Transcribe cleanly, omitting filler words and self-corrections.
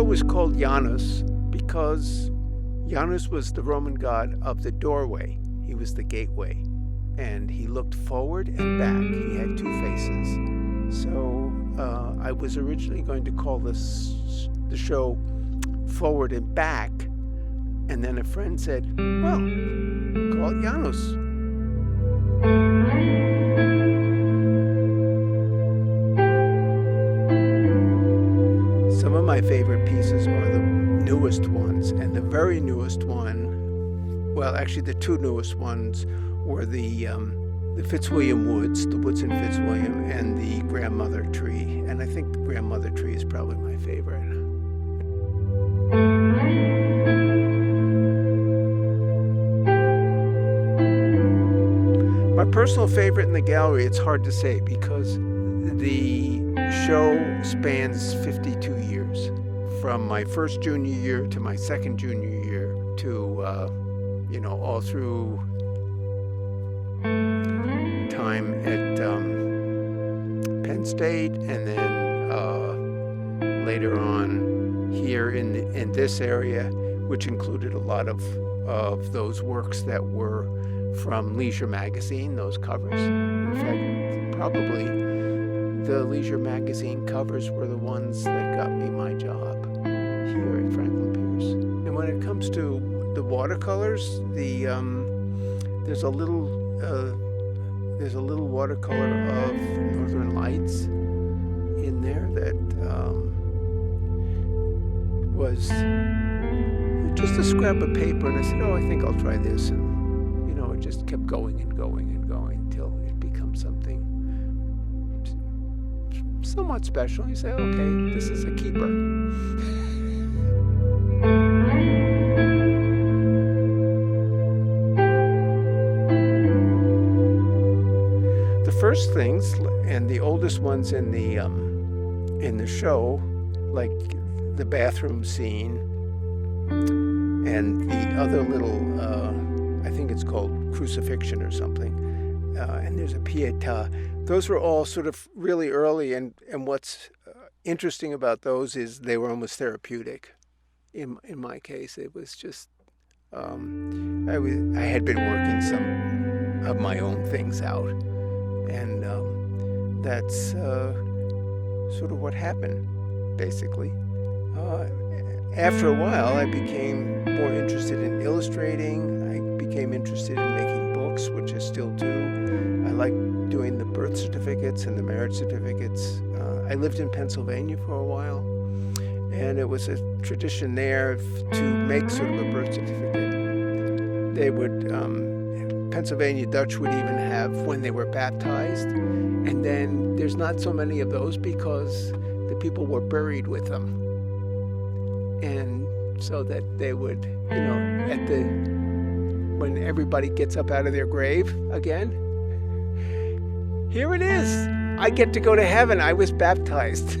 show was called Janus because Janus was the Roman god of the doorway. He was the gateway. And he looked forward and back. He had two faces. So I was originally going to call the show Forward and Back. And then a friend said, well, call it Janus. Some of my favorite pieces are the newest ones, and the very newest one, well, actually the two newest ones were the Fitzwilliam Woods, the Woods in Fitzwilliam, and the Grandmother Tree. And I think the Grandmother Tree is probably my favorite. My personal favorite in the gallery, it's hard to say because the show spans 52 years, from my first junior year to my second junior year to, all through time at Penn State, and then later on here in this area, which included a lot of those works that were from Leisure Magazine, those covers. In fact, probably the Leisure Magazine covers were the ones that got me my job here at Franklin Pierce. And when it comes to the watercolors, there's a little watercolor of Northern Lights in there that was just a scrap of paper, and I said, I think I'll try this, and it just kept going and going and going until it becomes something somewhat special. You say, okay, this is a keeper. The first things and the oldest ones in the show, like the bathroom scene and the other little, I think it's called Crucifixion or something, and there's a Pietà. Those were all sort of really early, and what's interesting about those is they were almost therapeutic. In my case, it was just I had been working some of my own things out, and that's sort of what happened, basically. After a while, I became more interested in illustrating. I became interested in making books, which I still do. I like doing the birth certificates and the marriage certificates. I lived in Pennsylvania for a while, and it was a tradition there to make sort of a birth certificate. They would, Pennsylvania Dutch would even have when they were baptized, and then there's not so many of those because the people were buried with them. And so that they would, when everybody gets up out of their grave again, here it is. I get to go to heaven. I was baptized.